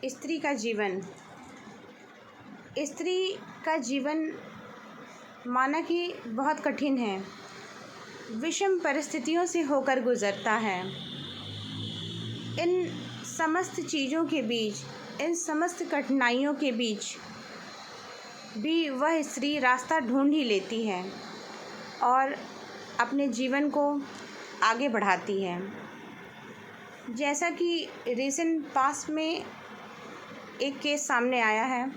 स्त्री का जीवन। स्त्री का जीवन माना कि बहुत कठिन है, विषम परिस्थितियों से होकर गुज़रता है। इन समस्त चीज़ों के बीच, इन समस्त कठिनाइयों के बीच भी वह स्त्री रास्ता ढूंढ ही लेती है और अपने जीवन को आगे बढ़ाती है। जैसा कि रिसेंट पास्ट में एक केस सामने आया है,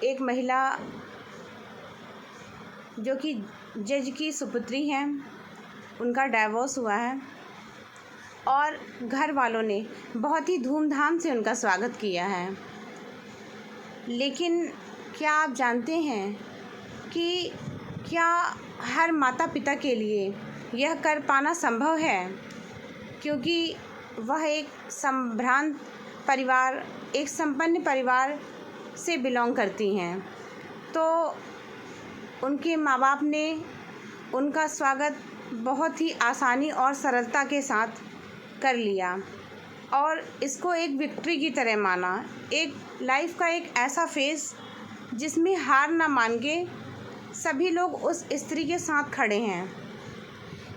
एक महिला जो कि जज की सुपुत्री हैं, उनका डाइवोर्स हुआ है और घर वालों ने बहुत ही धूमधाम से उनका स्वागत किया है। लेकिन क्या आप जानते हैं कि क्या हर माता पिता के लिए यह कर पाना संभव है? क्योंकि वह एक संभ्रांत परिवार, एक संपन्न परिवार से बिलोंग करती हैं, तो उनके माँ बाप ने उनका स्वागत बहुत ही आसानी और सरलता के साथ कर लिया और इसको एक विक्ट्री की तरह माना। एक लाइफ का एक ऐसा फेज़ जिसमें हार ना मान के सभी लोग उस स्त्री के साथ खड़े हैं।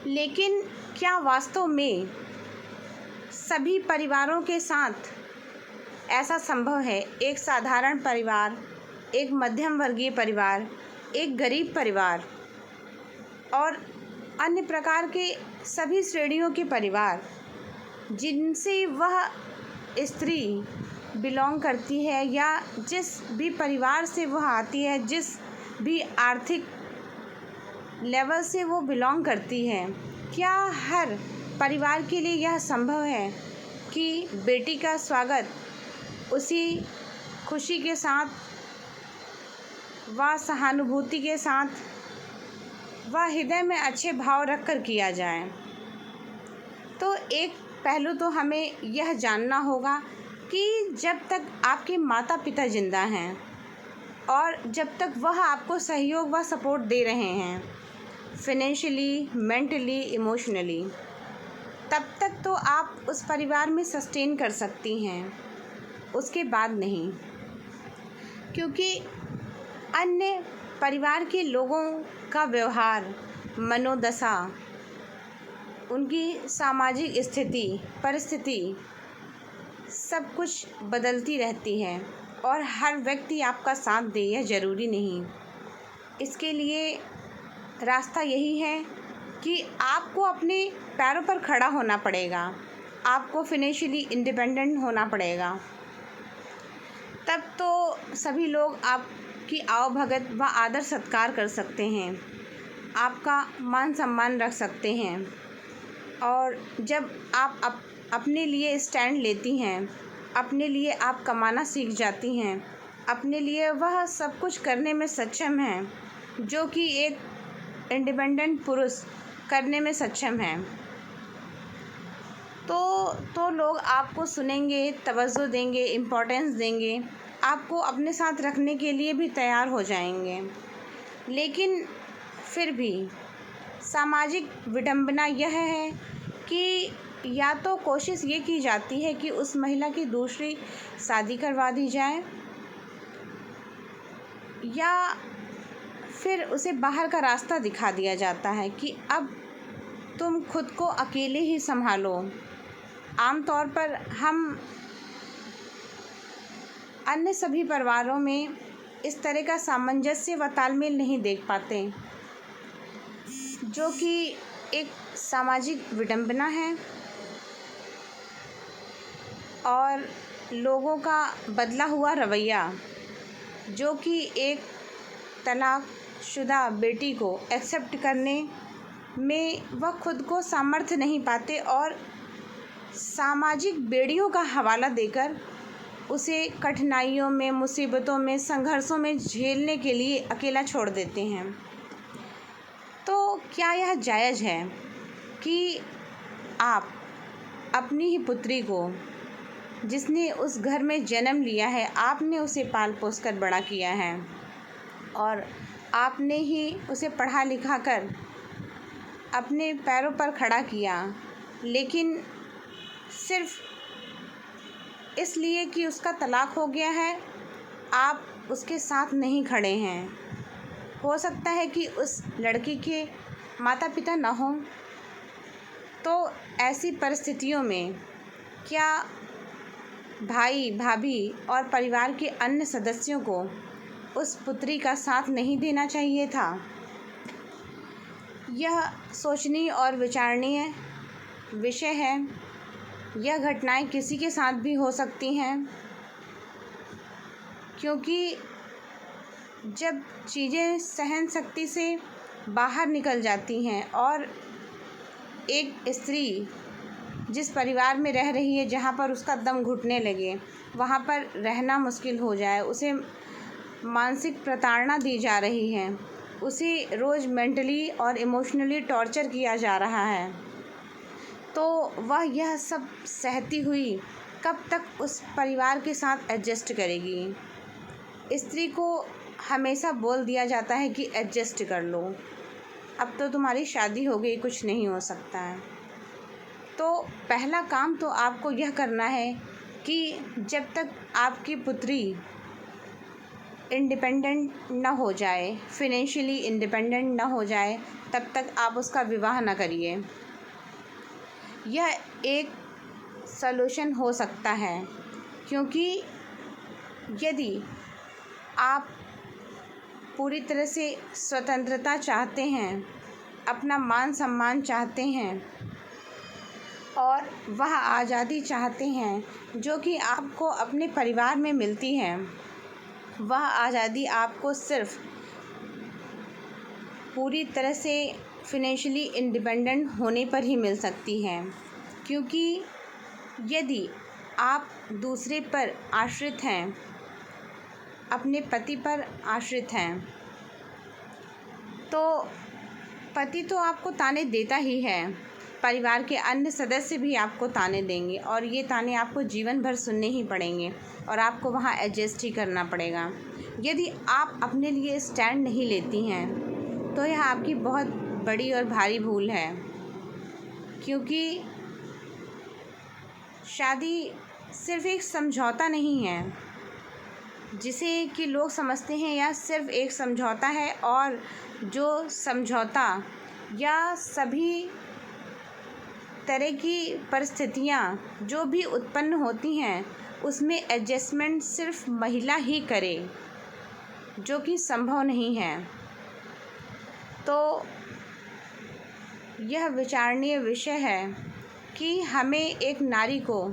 लेकिन क्या वास्तव में सभी परिवारों के साथ ऐसा संभव है? एक साधारण परिवार, एक मध्यम वर्गीय परिवार, एक गरीब परिवार और अन्य प्रकार के सभी श्रेणियों के परिवार जिनसे वह स्त्री बिलोंग करती है या जिस भी परिवार से वह आती है, जिस भी आर्थिक लेवल से वो बिलोंग करती है, क्या हर परिवार के लिए यह संभव है कि बेटी का स्वागत उसी खुशी के साथ व सहानुभूति के साथ व हृदय में अच्छे भाव रखकर किया जाए? तो एक पहलू तो हमें यह जानना होगा कि जब तक आपके माता पिता ज़िंदा हैं और जब तक वह आपको सहयोग व सपोर्ट दे रहे हैं फिनेंशियली, मेंटली, इमोशनली, तब तक तो आप उस परिवार में सस्टेन कर सकती हैं, उसके बाद नहीं। क्योंकि अन्य परिवार के लोगों का व्यवहार, मनोदशा, उनकी सामाजिक स्थिति, परिस्थिति सब कुछ बदलती रहती है और हर व्यक्ति आपका साथ दे, यह ज़रूरी नहीं। इसके लिए रास्ता यही है कि आपको अपने पैरों पर खड़ा होना पड़ेगा, आपको फिनेंशियली इंडिपेंडेंट होना पड़ेगा। तब तो सभी लोग आपकी आवभगत व आदर सत्कार कर सकते हैं, आपका मान सम्मान रख सकते हैं। और जब आप अपने लिए स्टैंड लेती हैं, अपने लिए आप कमाना सीख जाती हैं, अपने लिए वह सब कुछ करने में सक्षम हैं जो कि एक इंडिपेंडेंट पुरुष करने में सक्षम है, तो लोग आपको सुनेंगे, तवज्जो देंगे, इम्पोर्टेंस देंगे, आपको अपने साथ रखने के लिए भी तैयार हो जाएंगे। लेकिन फिर भी सामाजिक विडंबना यह है कि या तो कोशिश ये की जाती है कि उस महिला की दूसरी शादी करवा दी जाए या फिर उसे बाहर का रास्ता दिखा दिया जाता है कि अब तुम खुद को अकेले ही संभालो। आमतौर पर हम अन्य सभी परिवारों में इस तरह का सामंजस्य व तालमेल नहीं देख पाते, जो कि एक सामाजिक विडंबना है और लोगों का बदला हुआ रवैया, जो कि एक तलाकशुदा बेटी को एक्सेप्ट करने में वह खुद को सामर्थ्य नहीं पाते और सामाजिक बेड़ियों का हवाला देकर उसे कठिनाइयों में, मुसीबतों में, संघर्षों में झेलने के लिए अकेला छोड़ देते हैं। तो क्या यह जायज़ है कि आप अपनी ही पुत्री को, जिसने उस घर में जन्म लिया है, आपने उसे पाल पोस कर बड़ा किया है और आपने ही उसे पढ़ा लिखा कर अपने पैरों पर खड़ा किया, लेकिन सिर्फ इसलिए कि उसका तलाक हो गया है, आप उसके साथ नहीं खड़े हैं। हो सकता है कि उस लड़की के माता पिता ना हों, तो ऐसी परिस्थितियों में क्या भाई भाभी और परिवार के अन्य सदस्यों को उस पुत्री का साथ नहीं देना चाहिए था? यह सोचनीय और विचारणीय विषय है। यह घटनाएं किसी के साथ भी हो सकती हैं, क्योंकि जब चीज़ें सहन शक्ति से बाहर निकल जाती हैं और एक स्त्री जिस परिवार में रह रही है, जहाँ पर उसका दम घुटने लगे, वहाँ पर रहना मुश्किल हो जाए, उसे मानसिक प्रताड़ना दी जा रही है, उसे रोज़ मेंटली और इमोशनली टॉर्चर किया जा रहा है, तो वह यह सब सहती हुई कब तक उस परिवार के साथ एडजस्ट करेगी? स्त्री को हमेशा बोल दिया जाता है कि एडजस्ट कर लो, अब तो तुम्हारी शादी हो गई, कुछ नहीं हो सकता है। तो पहला काम तो आपको यह करना है कि जब तक आपकी पुत्री इंडिपेंडेंट ना हो जाए, फिनेंशियली इंडिपेंडेंट ना हो जाए, तब तक आप उसका विवाह ना करिए। यह एक सॉल्यूशन हो सकता है, क्योंकि यदि आप पूरी तरह से स्वतंत्रता चाहते हैं, अपना मान सम्मान चाहते हैं और वह आज़ादी चाहते हैं जो कि आपको अपने परिवार में मिलती है, वह आज़ादी आपको सिर्फ़ पूरी तरह से फिनेंशियली इंडिपेंडेंट होने पर ही मिल सकती है। क्योंकि यदि आप दूसरे पर आश्रित हैं, अपने पति पर आश्रित हैं, तो पति तो आपको ताने देता ही है, परिवार के अन्य सदस्य भी आपको ताने देंगे और ये ताने आपको जीवन भर सुनने ही पड़ेंगे और आपको वहाँ एडजस्ट ही करना पड़ेगा। यदि आप अपने लिए स्टैंड नहीं लेती हैं, तो यह आपकी बहुत बड़ी और भारी भूल है, क्योंकि शादी सिर्फ़ एक समझौता नहीं है, जिसे कि लोग समझते हैं यह सिर्फ़ एक समझौता है, और जो समझौता या सभी तरह की परिस्थितियाँ जो भी उत्पन्न होती हैं, उसमें एडजस्टमेंट सिर्फ़ महिला ही करे, जो कि संभव नहीं है। तो यह विचारणीय विषय है कि हमें एक नारी को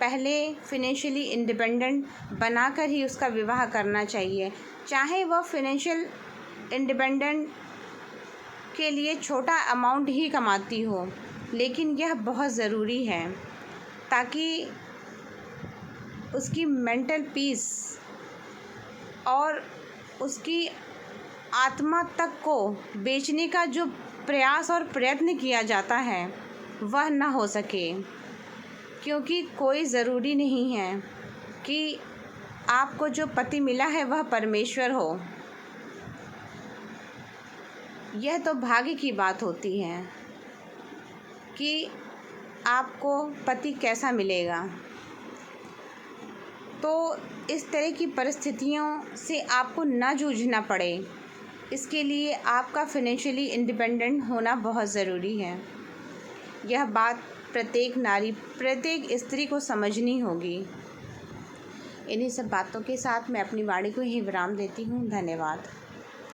पहले फिनेंशियली इंडिपेंडेंट बनाकर ही उसका विवाह करना चाहिए, चाहे वह फिनेंशियल इंडिपेंडेंट के लिए छोटा अमाउंट ही कमाती हो, लेकिन यह बहुत ज़रूरी है ताकि उसकी मेंटल पीस और उसकी आत्मा तक को बेचने का जो प्रयास और प्रयत्न किया जाता है वह ना हो सके। क्योंकि कोई ज़रूरी नहीं है कि आपको जो पति मिला है वह परमेश्वर हो, यह तो भाग्य की बात होती है कि आपको पति कैसा मिलेगा। तो इस तरह की परिस्थितियों से आपको ना जूझना पड़े, इसके लिए आपका फिनेंशियली इंडिपेंडेंट होना बहुत ज़रूरी है। यह बात प्रत्येक नारी, प्रत्येक स्त्री को समझनी होगी। इन्हीं सब बातों के साथ मैं अपनी वाणी को यहीं विराम देती हूँ। धन्यवाद।